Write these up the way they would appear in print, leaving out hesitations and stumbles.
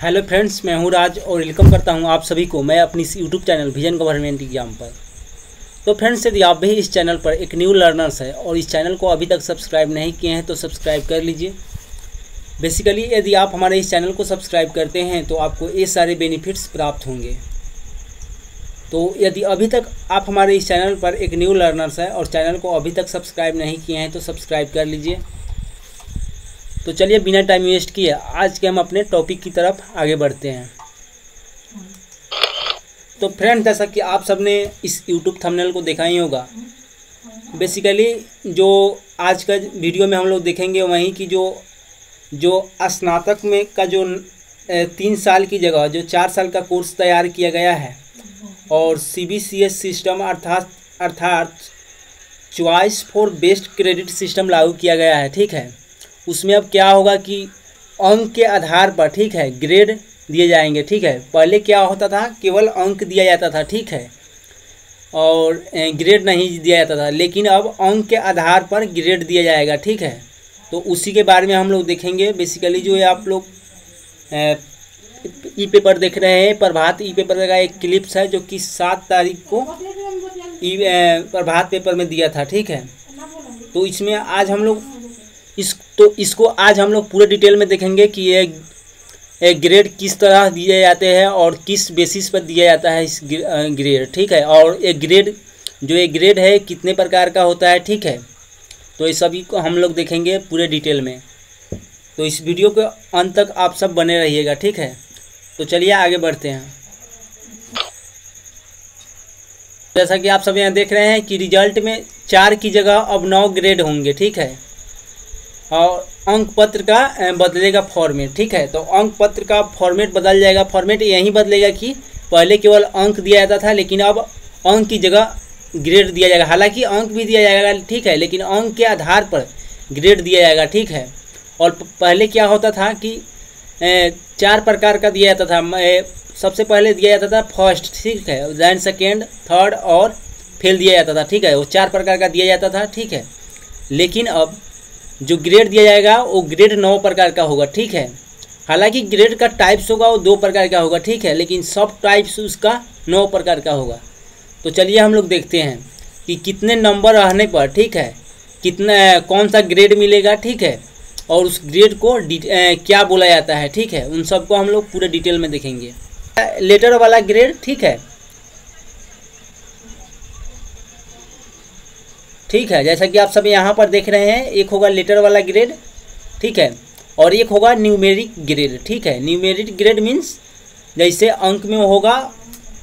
Hello friends, मैं हूं राज और वेलकम करता हूं आप सभी को मैं अपनी इस YouTube channel vision government exam पर। तो फ्रेंड्स, यदि आप भी इस चैनल पर एक न्यू लर्नर्स है और इस चैनल को अभी तक सब्सक्राइब नहीं किए हैं तो सब्सक्राइब कर लीजिए। बेसिकली यदि आप हमारे इस चैनल को सब्सक्राइब करते हैं तो आपको ये सारे बेनिफिट्स प्राप्त होंगे। तो यदि अभी तक आप हमारे इस चैनल पर एक न्यू लर्नर्स है और चैनल को अभी तक सब्सक्राइब नहीं किए हैं तो सब्सक्राइब कर लीजिए। तो चलिए बिना टाइम वेस्ट किए आज के हम अपने टॉपिक की तरफ आगे बढ़ते हैं। तो फ्रेंड, जैसा कि आप सबने इस यूट्यूब थंबनेल को देखा ही होगा, बेसिकली जो आज का वीडियो में हम लोग देखेंगे वहीं की जो स्नातक में का जो 3 साल की जगह जो 4 साल का कोर्स तैयार किया गया है और CBCS सिस्टम अर्थात choice for best credit system लागू किया गया है। ठीक है, उसमें अब क्या होगा कि अंक के आधार पर, ठीक है, ग्रेड दिए जाएंगे। ठीक है, पहले क्या होता था, केवल अंक दिया जाता था, ठीक है, और ग्रेड नहीं दिया जाता था, लेकिन अब अंक के आधार पर ग्रेड दिया जाएगा। ठीक है, तो उसी के बारे में हम लोग देखेंगे। बेसिकली जो है आप लोग ई पेपर देख रहे हैं, प्रभात ई पेपर का एक क्लिप्स है जो कि 7 तारीख को प्रभात पेपर में दिया था। ठीक है, तो इसमें आज हम लोग इसको आज हम लोग पूरे डिटेल में देखेंगे कि ये ग्रेड किस तरह दिए जाते हैं और किस बेसिस पर दिया जाता है इस ग्रेड। ठीक है, और ये ग्रेड है कितने प्रकार का होता है। ठीक है, तो ये सभी को हम लोग देखेंगे पूरे डिटेल में। तो इस वीडियो के अंत तक आप सब बने रहिएगा। ठीक है, तो चलिए आगे बढ़ते हैं। जैसा कि आप सब यहाँ देख रहे हैं कि रिजल्ट में 4 की जगह अब 9 ग्रेड होंगे। ठीक है, और अंक पत्र का बदलेगा फॉर्मेट। ठीक है, तो अंक पत्र का फॉर्मेट बदल जाएगा। फॉर्मेट यही बदलेगा कि पहले केवल अंक दिया जाता था, लेकिन अब अंक की जगह ग्रेड दिया जाएगा। हालांकि अंक भी दिया जाएगा, ठीक है, लेकिन अंक के आधार पर ग्रेड दिया जाएगा। ठीक है, और पहले क्या होता था कि 4 प्रकार का दिया जाता था। सबसे पहले दिया जाता था फर्स्ट, ठीक है, देन सेकेंड, थर्ड और फेल दिया जाता था। ठीक है, वो 4 प्रकार का दिया जाता था। ठीक है, लेकिन अब जो ग्रेड दिया जाएगा वो ग्रेड 9 प्रकार का होगा। ठीक है, हालांकि ग्रेड का टाइप्स होगा वो 2 प्रकार का होगा। ठीक है, लेकिन सब टाइप्स उसका 9 प्रकार का होगा। तो चलिए हम लोग देखते हैं कि कितने नंबर रहने पर, ठीक है, कौन सा ग्रेड मिलेगा। ठीक है, और उस ग्रेड को क्या बोला जाता है। ठीक है, उन सबको हम लोग पूरे डिटेल में देखेंगे। लेटर वाला ग्रेड, ठीक है, ठीक है, जैसा कि आप सब यहाँ पर देख रहे हैं, एक होगा लेटर वाला ग्रेड, ठीक है, और एक होगा न्यूमेरिक ग्रेड। ठीक है, न्यूमेरिक ग्रेड मीन्स जैसे अंक में होगा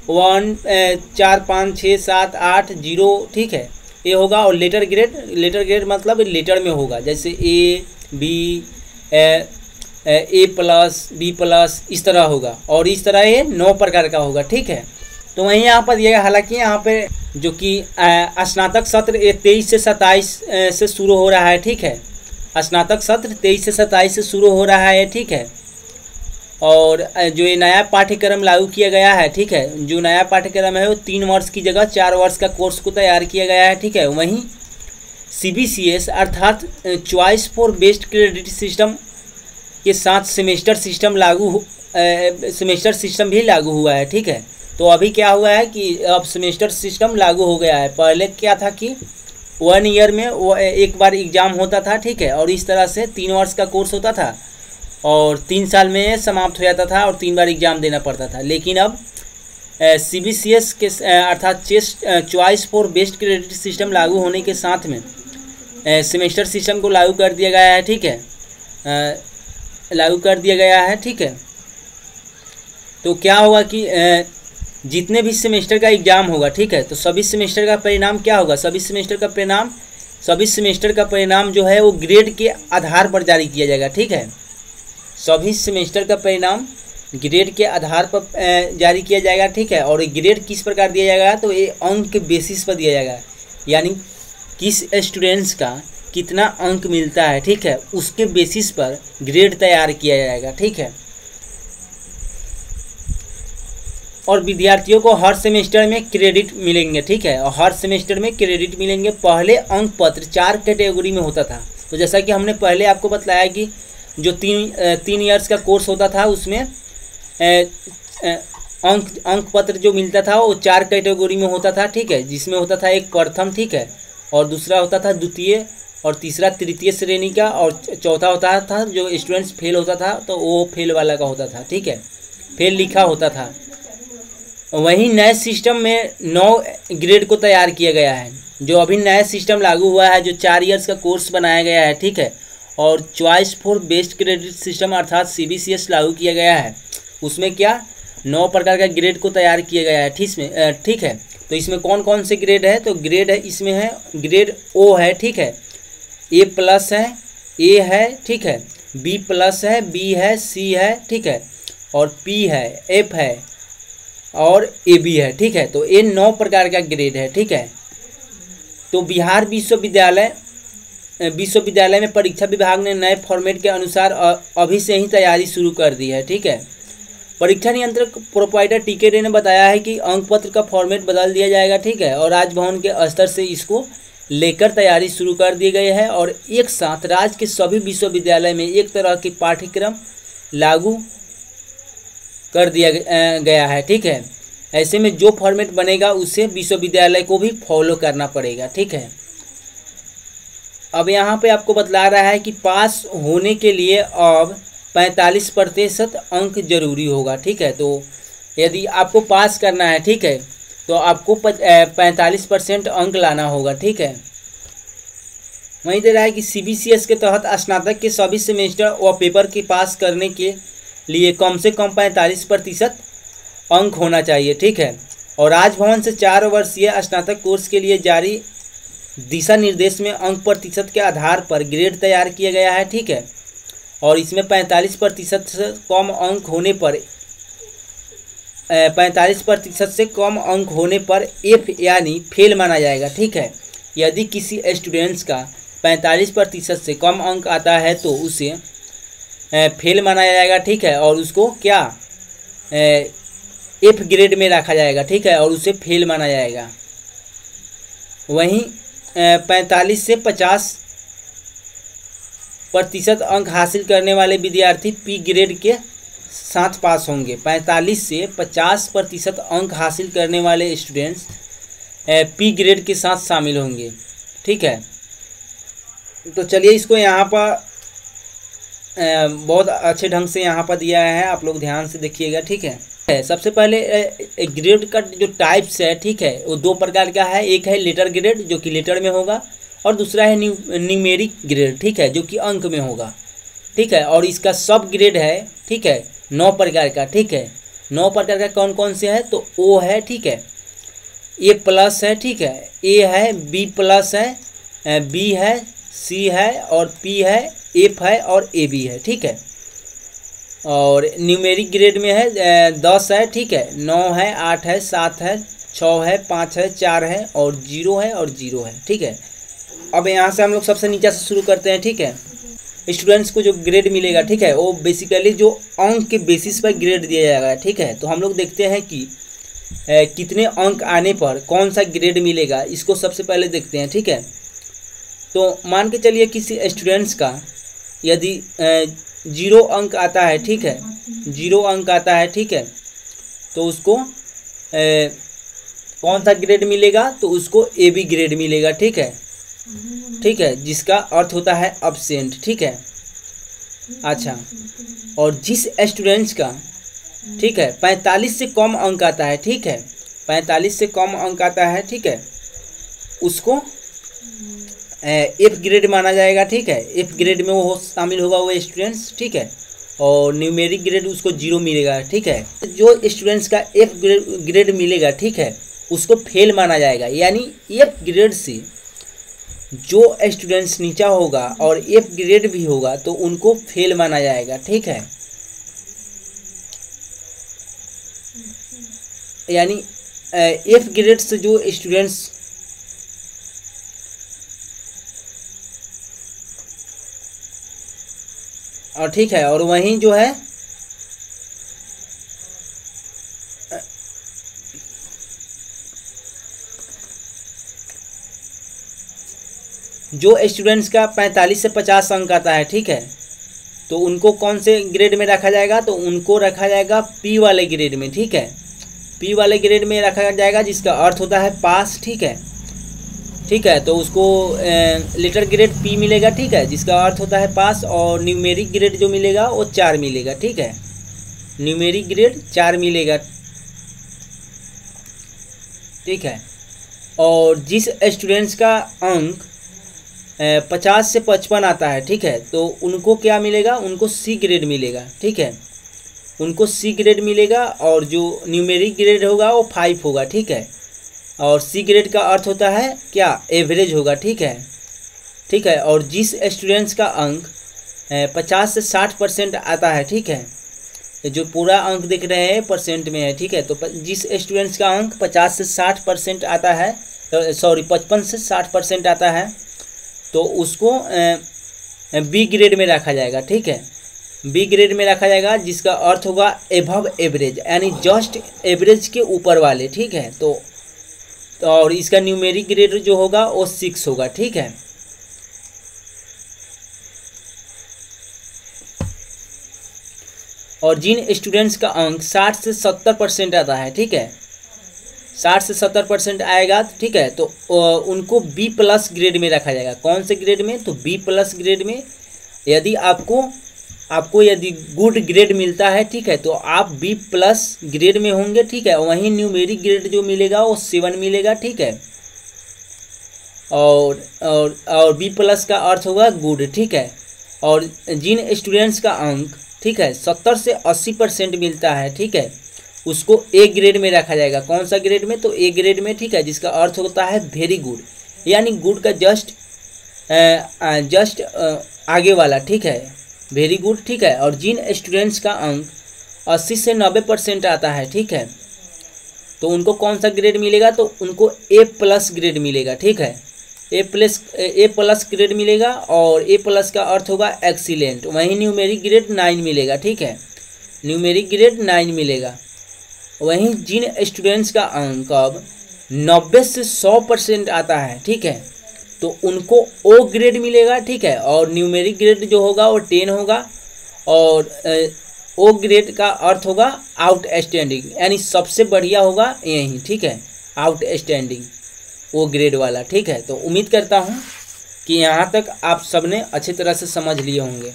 1 4 5 6 7 8 0। ठीक है, ये होगा। और लेटर ग्रेड मतलब लेटर में होगा, जैसे A B A+B+ इस तरह होगा, और इस तरह ये 9 प्रकार का होगा। ठीक है, तो वहीं यहाँ पर दिएगा। हालांकि यहाँ पे जो कि स्नातक सत्र 23 से 27 से शुरू हो रहा है। ठीक है, स्नातक सत्र 23 से 27 से शुरू हो रहा है। ठीक है, और जो ये नया पाठ्यक्रम लागू किया गया है, ठीक है, जो नया पाठ्यक्रम है वो 3 वर्ष की जगह 4 वर्ष का कोर्स को तैयार किया गया है। ठीक है, वहीं CBCS अर्थात choice for best credit system के साथ सेमेस्टर सिस्टम भी लागू हुआ है। ठीक है, तो अभी क्या हुआ है कि अब सेमेस्टर सिस्टम लागू हो गया है। पहले क्या था कि 1 ईयर में वो एक बार एग्ज़ाम होता था। ठीक है, और इस तरह से 3 वर्ष का कोर्स होता था और 3 साल में समाप्त हो जाता था और 3 बार एग्ज़ाम देना पड़ता था। लेकिन अब CBCS के अर्थात choice for best credit system लागू होने के साथ में सेमेस्टर सिस्टम को लागू कर दिया गया है। ठीक है, लागू कर दिया गया है। ठीक है, तो क्या होगा कि जितने भी सेमेस्टर का एग्ज़ाम होगा, ठीक है, तो सभी सेमेस्टर का परिणाम क्या होगा, सभी सेमेस्टर का परिणाम जो है वो ग्रेड के आधार पर जारी किया जाएगा। ठीक है, सभी सेमेस्टर का परिणाम ग्रेड के आधार पर जारी किया जाएगा। ठीक है, और ग्रेड किस प्रकार दिया जाएगा, तो ये अंक के बेसिस पर दिया जाएगा, यानी किस स्टूडेंट्स का कितना अंक मिलता है। ठीक है, उसके बेसिस पर ग्रेड तैयार किया जाएगा। ठीक है, और विद्यार्थियों को हर सेमेस्टर में क्रेडिट मिलेंगे। ठीक है, और हर सेमेस्टर में क्रेडिट मिलेंगे। पहले अंक पत्र 4 कैटेगरी में होता था। तो जैसा कि हमने पहले आपको बताया कि जो तीन ईयर्स का कोर्स होता था उसमें अंक पत्र जो मिलता था वो 4 कैटेगरी में होता था, ठीक है, जिसमें होता था एक प्रथम, ठीक है, और दूसरा होता था द्वितीय, और तीसरा तृतीय श्रेणी का, और चौथा होता था जो स्टूडेंट्स फेल होता था तो वो फेल वाला का होता था, ठीक है, फेल लिखा होता था। वहीं नए सिस्टम में 9 ग्रेड को तैयार किया गया है। जो अभी नया सिस्टम लागू हुआ है, जो 4 इयर्स का कोर्स बनाया गया है, ठीक है, और choice for best credit system अर्थात CBCS लागू किया गया है, उसमें क्या 9 प्रकार का ग्रेड को तैयार किया गया है, ठीक है। तो इसमें कौन कौन से ग्रेड है, तो ग्रेड है इसमें है ग्रेड O है, ठीक है, A+ है, A है, ठीक है, B+ है, B है, C है, ठीक है, और P है, F है और AB है, ठीक है। तो ये 9 प्रकार का ग्रेड है, ठीक है। तो बिहार विश्वविद्यालय में परीक्षा विभाग ने नए फॉर्मेट के अनुसार अभी से ही तैयारी शुरू कर दी है, ठीक है। परीक्षा नियंत्रक प्रोप्राइटर TK रे ने बताया है कि अंक पत्र का फॉर्मेट बदल दिया जाएगा, ठीक है, और राजभवन के स्तर से इसको लेकर तैयारी शुरू कर दी गई है, और एक साथ राज्य के सभी विश्वविद्यालय में एक तरह की पाठ्यक्रम लागू कर दिया गया है, ठीक है। ऐसे में जो फॉर्मेट बनेगा उसे विश्वविद्यालय को भी फॉलो करना पड़ेगा, ठीक है। अब यहाँ पे आपको बतला रहा है कि पास होने के लिए अब 45% अंक जरूरी होगा, ठीक है। तो यदि आपको पास करना है, ठीक है, तो आपको 45% अंक लाना होगा, ठीक है। वहीं दे रहा है कि CBCS के तहत स्नातक के सभी सेमेस्टर और पेपर के पास करने के लिए कम से कम 45% अंक होना चाहिए, ठीक है। और राजभवन से 4 वर्षीय स्नातक कोर्स के लिए जारी दिशा निर्देश में अंक प्रतिशत के आधार पर ग्रेड तैयार किया गया है, ठीक है। और इसमें 45% से कम अंक होने पर 45% से कम अंक होने पर F यानी फेल माना जाएगा, ठीक है। यदि किसी स्टूडेंट्स का 45% से कम अंक आता है तो उसे फेल माना जाएगा, ठीक है, और उसको क्या F ग्रेड में रखा जाएगा, ठीक है, और उसे फेल माना जाएगा। वहीं 45 से 50% अंक हासिल करने वाले विद्यार्थी P ग्रेड के साथ पास होंगे। 45 से 50% अंक हासिल करने वाले स्टूडेंट्स P ग्रेड के साथ शामिल होंगे, ठीक है। तो चलिए इसको यहाँ पर बहुत अच्छे ढंग से यहाँ पर दिया है, आप लोग ध्यान से देखिएगा, ठीक है। सबसे पहले ग्रेड का जो टाइप्स है, ठीक है, वो 2 प्रकार का है। एक है लेटर ग्रेड जो कि लेटर में होगा, और दूसरा है न्यूमेरिक ग्रेड, ठीक है, जो कि अंक में होगा, ठीक है। और इसका सब ग्रेड है, ठीक है, 9 प्रकार का, ठीक है। 9 प्रकार का कौन कौन से है, तो O है, ठीक है, A+ है, ठीक है, A है, B+ है, B है, C है और P है, F है और AB है, ठीक है। और न्यूमेरिक ग्रेड में है 10 है, ठीक है, 9 है, 8 है, 7 है, 6 है, 5 है, 4 है और 0 है और 0 है, ठीक है। अब यहाँ से हम लोग सबसे नीचे से शुरू करते हैं, ठीक है। स्टूडेंट्स को जो ग्रेड मिलेगा, ठीक है, वो बेसिकली जो अंक के बेसिस पर ग्रेड दिया जाएगा, ठीक है। तो हम लोग देखते हैं कि कितने अंक आने पर कौन सा ग्रेड मिलेगा, इसको सबसे पहले देखते हैं, ठीक है। तो मान के चलिए किसी स्टूडेंट्स का यदि 0 अंक आता है, ठीक है, 0 अंक आता है, ठीक है, तो उसको कौन सा ग्रेड मिलेगा, तो उसको AB ग्रेड मिलेगा, ठीक है, ठीक है, जिसका अर्थ होता है अब्सेंट, ठीक है। अच्छा, और जिस स्टूडेंट्स का, ठीक है, 45 से कम अंक आता है, ठीक है, 45 से कम अंक आता है, ठीक है, उसको F ग्रेड माना जाएगा, ठीक है। F ग्रेड में वो शामिल होगा वो स्टूडेंट्स, ठीक है, और न्यूमेरिक ग्रेड उसको 0 मिलेगा, ठीक है। जो स्टूडेंट्स का F ग्रेड मिलेगा, ठीक है, उसको फेल माना जाएगा, यानी F ग्रेड से जो स्टूडेंट्स नीचा होगा और F ग्रेड भी होगा तो उनको फेल माना जाएगा, ठीक है। यानी F ग्रेड से जो स्टूडेंट्स और ठीक है, और वहीं जो है जो स्टूडेंट्स का 45 से 50 अंक आता है, ठीक है, तो उनको कौन से ग्रेड में रखा जाएगा, तो उनको रखा जाएगा पी वाले ग्रेड में, ठीक है, पी वाले ग्रेड में रखा जाएगा, जिसका अर्थ होता है पास, ठीक है, ठीक है। तो उसको लेटर ग्रेड पी मिलेगा, ठीक है, जिसका अर्थ होता है पास, और न्यूमेरिक ग्रेड जो मिलेगा वो 4 मिलेगा, ठीक है, न्यूमेरिक ग्रेड 4 मिलेगा, ठीक है। और जिस स्टूडेंट्स का अंक 50 से 55 आता है, ठीक है, तो उनको क्या मिलेगा, उनको सी ग्रेड मिलेगा, ठीक है, उनको सी ग्रेड मिलेगा, और जो न्यूमेरिक ग्रेड होगा वो 5 होगा, ठीक है, और सी ग्रेड का अर्थ होता है क्या, एवरेज होगा, ठीक है, ठीक है। और जिस स्टूडेंट्स का अंक 50 से 60% आता है, ठीक है, जो पूरा अंक देख रहे हैं परसेंट में है, ठीक है, तो जिस स्टूडेंट्स का अंक 50 से 60% आता है, सॉरी 55 से 60% आता है, तो उसको बी ग्रेड में रखा जाएगा, ठीक है, बी ग्रेड में रखा जाएगा, जिसका अर्थ होगा एबव एवरेज, यानी जस्ट एवरेज के ऊपर वाले, ठीक है। तो और इसका न्यूमेरिक ग्रेड जो होगा वो 6 होगा, ठीक है। और जिन स्टूडेंट्स का अंक 60 से 70% आता है, ठीक है, 60 से 70% आएगा, ठीक है, तो उनको बी प्लस ग्रेड में रखा जाएगा। कौन से ग्रेड में, तो बी प्लस ग्रेड में। यदि आपको यदि गुड ग्रेड मिलता है, ठीक है, तो आप बी प्लस ग्रेड में होंगे, ठीक है। वहीं न्यूमेरिक ग्रेड जो मिलेगा वो 7 मिलेगा, ठीक है, और बी प्लस का अर्थ होगा गुड, ठीक है। और जिन स्टूडेंट्स का अंक, ठीक है, 70 से 80% मिलता है, ठीक है, उसको ए ग्रेड में रखा जाएगा। कौन सा ग्रेड में, तो ए ग्रेड में, ठीक है, जिसका अर्थ होता है वेरी गुड, यानी गुड का जस्ट आगे वाला, ठीक है, वेरी गुड, ठीक है। और जिन स्टूडेंट्स का अंक 80 से 90% आता है, ठीक है, तो उनको कौन सा ग्रेड मिलेगा, तो उनको ए प्लस ग्रेड मिलेगा, ठीक है, ए प्लस ग्रेड मिलेगा, और ए प्लस का अर्थ होगा एक्सीलेंट। वहीं न्यूमेरिक ग्रेड 9 मिलेगा, ठीक है, न्यूमेरिक ग्रेड 9 मिलेगा। वहीं जिन स्टूडेंट्स का अंक अब 90 से 100% आता है, ठीक है, तो उनको ओ ग्रेड मिलेगा, ठीक है, और न्यूमेरिक ग्रेड जो होगा वो 10 होगा, और ओ ग्रेड का अर्थ होगा आउटस्टैंडिंग, यानी सबसे बढ़िया होगा यही, ठीक है, आउटस्टैंडिंग ओ ग्रेड वाला, ठीक है। तो उम्मीद करता हूँ कि यहाँ तक आप सबने अच्छी तरह से समझ लिए होंगे।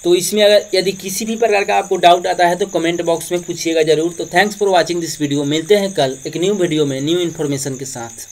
तो इसमें अगर यदि किसी भी प्रकार का आपको डाउट आता है तो कमेंट बॉक्स में पूछिएगा ज़रूर। तो thanks for watching this video. मिलते हैं कल एक न्यू वीडियो में न्यू इन्फॉर्मेशन के साथ।